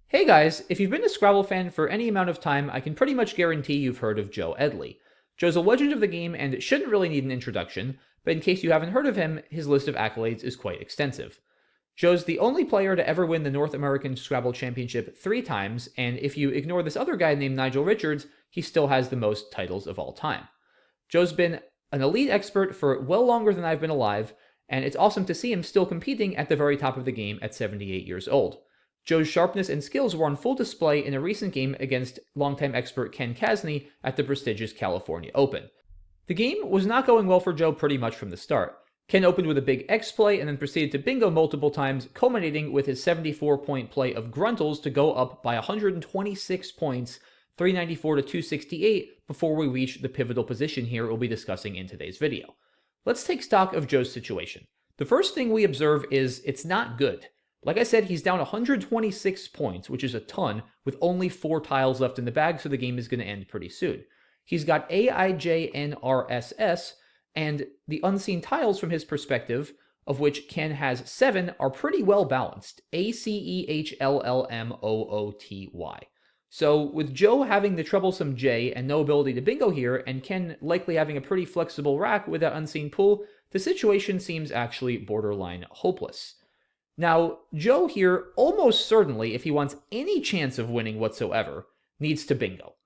Hey guys, if you've been a Scrabble fan for any amount of time, I can pretty much guarantee you've heard of Joe Edley. Joe's a legend of the game and shouldn't really need an introduction, but in case you haven't heard of him, his list of accolades is quite extensive. Joe's the only player to ever win the North American Scrabble Championship 3 times, and if you ignore this other guy named Nigel Richards, he still has the most titles of all time. Joe's been an elite expert for well longer than I've been alive, and it's awesome to see him still competing at the very top of the game at 78 years old. Joe's sharpness and skills were on full display in a recent game against longtime expert Ken Kasney at the prestigious California Open. The game was not going well for Joe pretty much from the start. Ken opened with a big X play and then proceeded to bingo multiple times, culminating with his 74-point play of Gruntles to go up by 126 points, 394 to 268, before we reach the pivotal position here we'll be discussing in today's video. Let's take stock of Joe's situation. The first thing we observe is it's not good. Like I said, he's down 126 points, which is a ton, with only 4 tiles left in the bag, so the game is going to end pretty soon. He's got AIJNRSS, and the unseen tiles from his perspective, of which Ken has 7, are pretty well balanced. ACEHLLMOOTY. So with Joe having the troublesome J and no ability to bingo here, and Ken likely having a pretty flexible rack with that unseen pool, the situation seems actually borderline hopeless. Now, Joe here, almost certainly, if he wants any chance of winning whatsoever, needs to bingo.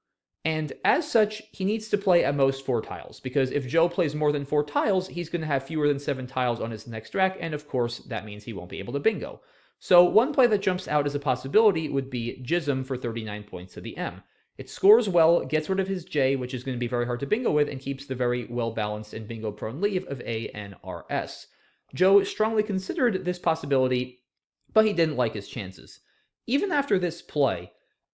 And as such, he needs to play at most 4 tiles, because if Joe plays more than 4 tiles, he's going to have fewer than 7 tiles on his next rack, and of course, that means he won't be able to bingo. So one play that jumps out as a possibility would be Jism for 39 points to the M. It scores well, gets rid of his J, which is going to be very hard to bingo with, and keeps the very well-balanced and bingo-prone leave of A and RS. Joe strongly considered this possibility, but he didn't like his chances. Even after this play,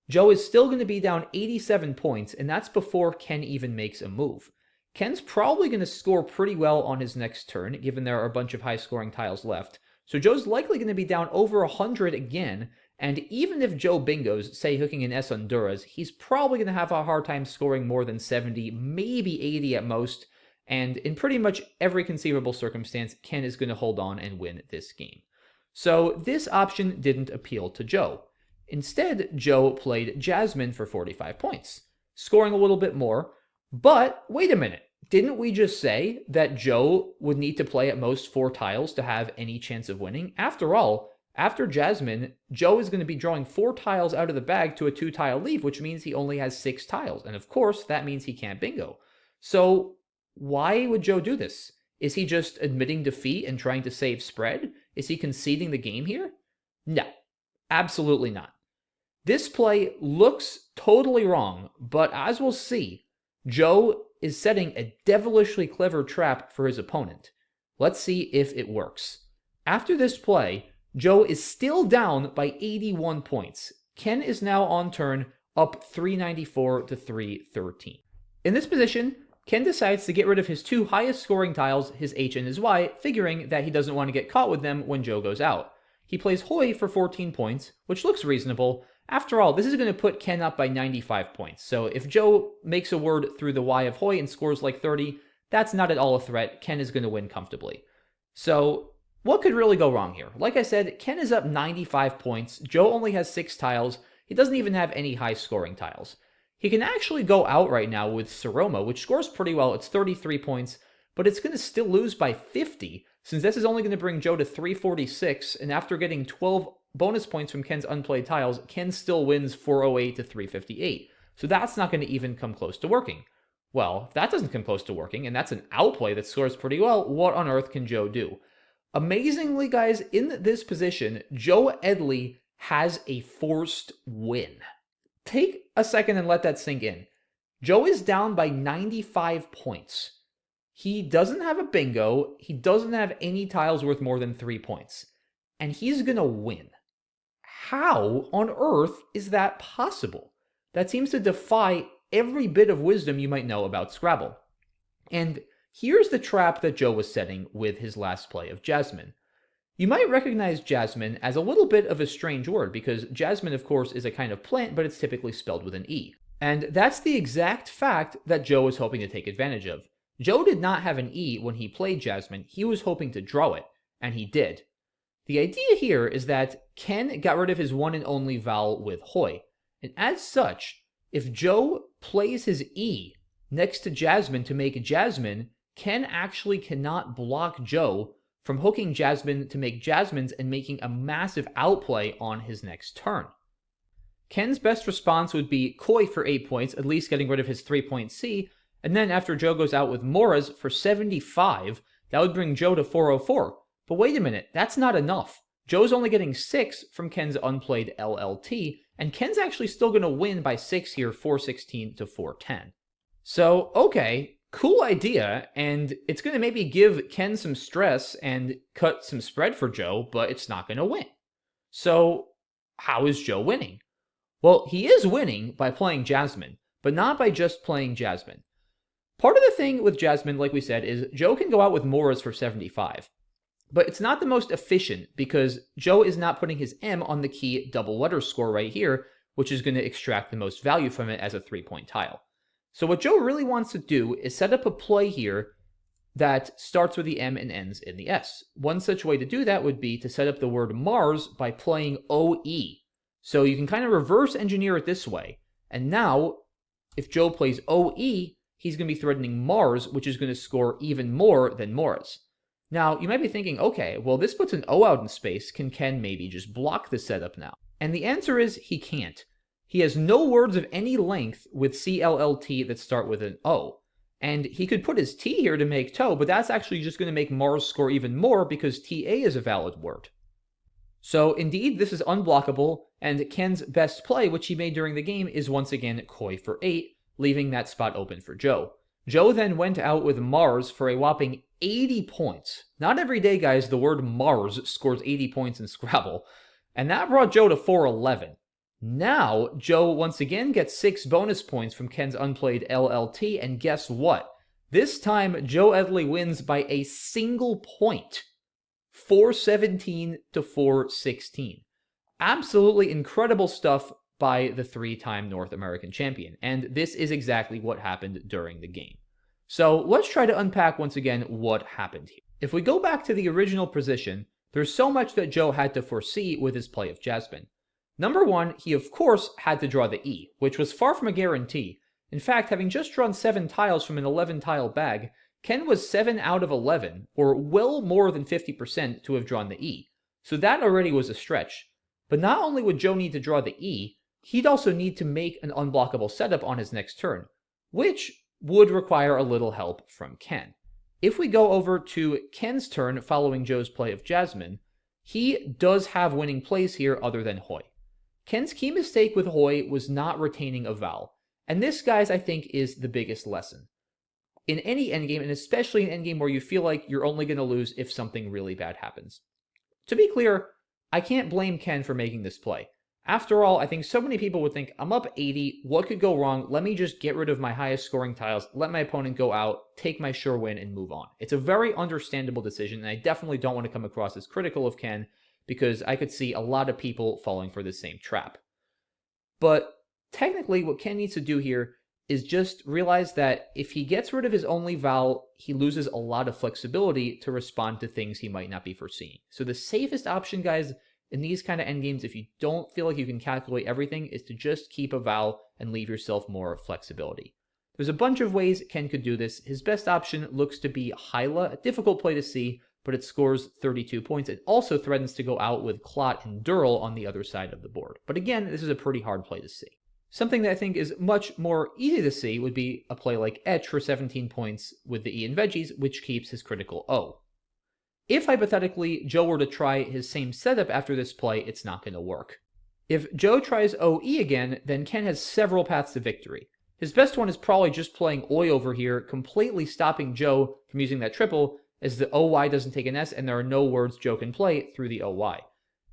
Joe is still going to be down 87 points, and that's before Ken even makes a move. Ken's probably going to score pretty well on his next turn, given there are a bunch of high-scoring tiles left, so Joe's likely going to be down over 100 again, and even if Joe bingos, say hooking an S on Duras, he's probably going to have a hard time scoring more than 70, maybe 80 at most, and in pretty much every conceivable circumstance, Ken is going to hold on and win this game. So this option didn't appeal to Joe. Instead, Joe played Jasmine for 45 points, scoring a little bit more. But wait a minute, didn't we just say that Joe would need to play at most 4 tiles to have any chance of winning? After all, after Jasmine, Joe is going to be drawing 4 tiles out of the bag to a 2-tile leave, which means he only has 6 tiles. And of course, that means he can't bingo. So why would Joe do this? Is he just admitting defeat and trying to save spread? Is he conceding the game here? No, absolutely not. This play looks totally wrong, but as we'll see, Joe is setting a devilishly clever trap for his opponent. Let's see if it works. After this play, Joe is still down by 81 points. Ken is now on turn, up 394 to 313. In this position, Ken decides to get rid of his 2 highest scoring tiles, his H and his Y, figuring that he doesn't want to get caught with them when Joe goes out. He plays Hoy for 14 points, which looks reasonable. After all, this is going to put Ken up by 95 points, so if Joe makes a word through the Y of Hoy and scores like 30, that's not at all a threat. Ken is going to win comfortably. So what could really go wrong here? Like I said, Ken is up 95 points. Joe only has 6 tiles. He doesn't even have any high scoring tiles. He can actually go out right now with Saroma, which scores pretty well. It's 33 points, but it's going to still lose by 50, since this is only going to bring Joe to 346, and after getting 12 bonus points from Ken's unplayed tiles, Ken still wins 408 to 358. So that's not going to even come close to working. Well, if that doesn't come close to working, and that's an outplay that scores pretty well, what on earth can Joe do? Amazingly, guys, in this position, Joe Edley has a forced win. Take a second and let that sink in. Joe is down by 95 points. He doesn't have a bingo. He doesn't have any tiles worth more than 3 points. And he's going to win. How on earth is that possible? That seems to defy every bit of wisdom you might know about Scrabble. And here's the trap that Joe was setting with his last play of Jasmine. You might recognize Jasmine as a little bit of a strange word, because Jasmine, of course, is a kind of plant, but it's typically spelled with an E. And that's the exact fact that Joe was hoping to take advantage of. Joe did not have an E when he played Jasmine. He was hoping to draw it, and he did. The idea here is that Ken got rid of his one and only vowel with hoi. And as such, if Joe plays his E next to Jasmine to make Jasmine, Ken actually cannot block Joe from hooking Jasmine to make Jasmine's and making a massive outplay on his next turn. Ken's best response would be koi for 8 points, at least getting rid of his 3-point C, and then after Joe goes out with Moras for 75, that would bring Joe to 404. But wait a minute, that's not enough. Joe's only getting 6 from Ken's unplayed LLT, and Ken's actually still going to win by 6 here, 416 to 410. So, okay, cool idea, and it's going to maybe give Ken some stress and cut some spread for Joe, but it's not going to win. So, how is Joe winning? Well, he is winning by playing Jasmine, but not by just playing Jasmine. Part of the thing with Jasmine, like we said, is Joe can go out with Moras for 75. But it's not the most efficient because Joe is not putting his M on the key double letter score right here, which is going to extract the most value from it as a 3-point tile. So what Joe really wants to do is set up a play here that starts with the M and ends in the S. One such way to do that would be to set up the word Mars by playing OE. So you can kind of reverse engineer it this way. And now, if Joe plays OE, he's going to be threatening Mars, which is going to score even more than Moras. Now, you might be thinking, okay, well, this puts an O out in space. Can Ken maybe just block the setup now? And the answer is he can't. He has no words of any length with CLLT that start with an O. And he could put his T here to make toe, but that's actually just going to make Mars score even more because TA is a valid word. So indeed, this is unblockable, and Ken's best play, which he made during the game, is once again koi for 8, leaving that spot open for Joe. Joe then went out with Mars for a whopping 80 points. Not every day, guys, the word Mars scores 80 points in Scrabble, and that brought Joe to 411. Now, Joe once again gets 6 bonus points from Ken's unplayed LLT, and guess what? This time, Joe Edley wins by a single point. 417 to 416. Absolutely incredible stuff by the 3-time North American champion, and this is exactly what happened during the game. So let's try to unpack once again what happened here. If we go back to the original position, there's so much that Joe had to foresee with his play of Jasmine. Number one, he of course had to draw the E, which was far from a guarantee. In fact, having just drawn 7 tiles from an 11-tile bag, Ken was 7 out of 11, or well more than 50% to have drawn the E. So that already was a stretch. But not only would Joe need to draw the E, he'd also need to make an unblockable setup on his next turn, which would require a little help from Ken. If we go over to Ken's turn following Joe's play of Jasmine, he does have winning plays here other than hoi. Ken's key mistake with hoi was not retaining a vowel, and this, guys, I think is the biggest lesson. In any endgame, and especially an endgame where you feel like you're only going to lose if something really bad happens. To be clear, I can't blame Ken for making this play. After all, I think so many people would think, I'm up 80, what could go wrong? Let me just get rid of my highest scoring tiles, let my opponent go out, take my sure win, and move on. It's a very understandable decision, and I definitely don't want to come across as critical of Ken, because I could see a lot of people falling for the same trap. But technically, what Ken needs to do here is just realize that if he gets rid of his only vowel, he loses a lot of flexibility to respond to things he might not be foreseeing. So the safest option, guys, in these kind of endgames, if you don't feel like you can calculate everything, is to just keep a vowel and leave yourself more flexibility. There's a bunch of ways Ken could do this. His best option looks to be Hyla, a difficult play to see, but it scores 32 points. It also threatens to go out with Clot and Durl on the other side of the board. But again, this is a pretty hard play to see. Something that I think is much more easy to see would be a play like Etch for 17 points with the E and veggies, which keeps his critical O. If, hypothetically, Joe were to try his same setup after this play, it's not going to work. If Joe tries OE again, then Ken has several paths to victory. His best one is probably just playing Oi over here, completely stopping Joe from using that triple, as the OY doesn't take an S and there are no words Joe can play through the OY.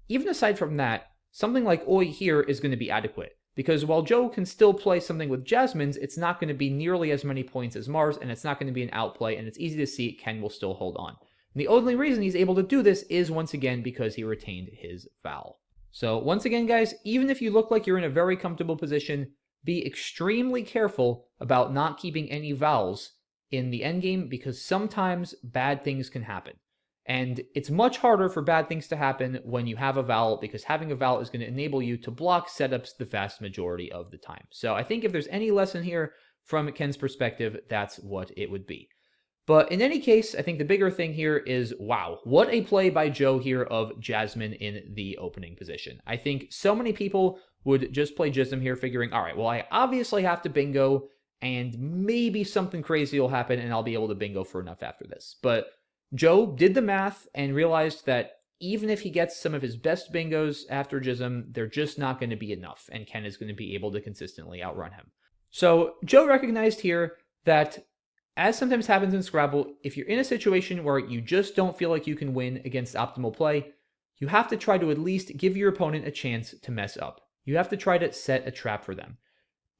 Even aside from that, something like Oi here is going to be adequate, because while Joe can still play something with Jasmine's, it's not going to be nearly as many points as Mars, and it's not going to be an outplay, and it's easy to see Ken will still hold on. And the only reason he's able to do this is, once again, because he retained his vowel. So, once again, guys, even if you look like you're in a very comfortable position, be extremely careful about not keeping any vowels in the endgame, because sometimes bad things can happen. And it's much harder for bad things to happen when you have a vowel, because having a vowel is going to enable you to block setups the vast majority of the time. So I think if there's any lesson here from Ken's perspective, that's what it would be. But in any case, I think the bigger thing here is, wow, what a play by Joe here of Jasmine in the opening position. I think so many people would just play Jism here figuring, all right, well, I obviously have to bingo, and maybe something crazy will happen and I'll be able to bingo for enough after this. But Joe did the math and realized that even if he gets some of his best bingos after Jism, they're just not going to be enough, and Ken is going to be able to consistently outrun him. So Joe recognized here that, as sometimes happens in Scrabble, if you're in a situation where you just don't feel like you can win against optimal play, you have to try to at least give your opponent a chance to mess up. You have to try to set a trap for them.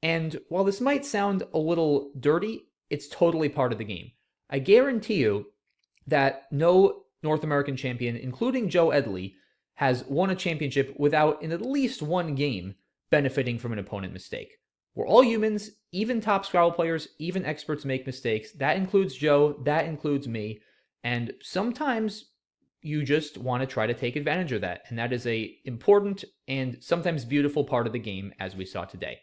And while this might sound a little dirty, it's totally part of the game. I guarantee you that no North American champion, including Joe Edley, has won a championship without, in at least one game, benefiting from an opponent mistake. We're all humans, even top Scrabble players, even experts make mistakes. That includes Joe, that includes me, and sometimes you just want to try to take advantage of that, and that is a important and sometimes beautiful part of the game, as we saw today.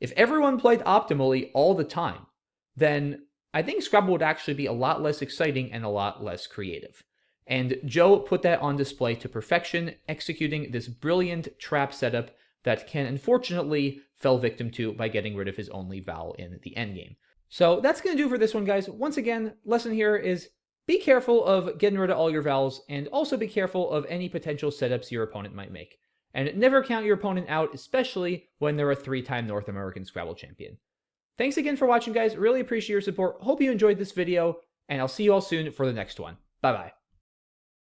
If everyone played optimally all the time, then I think Scrabble would actually be a lot less exciting and a lot less creative. And Joe put that on display to perfection, executing this brilliant trap setup that Ken unfortunately fell victim to by getting rid of his only vowel in the endgame. So that's going to do for this one, guys. Once again, lesson here is be careful of getting rid of all your vowels, and also be careful of any potential setups your opponent might make. And never count your opponent out, especially when they're a 3-time North American Scrabble champion. Thanks again for watching, guys. Really appreciate your support. Hope you enjoyed this video, and I'll see you all soon for the next one. Bye-bye.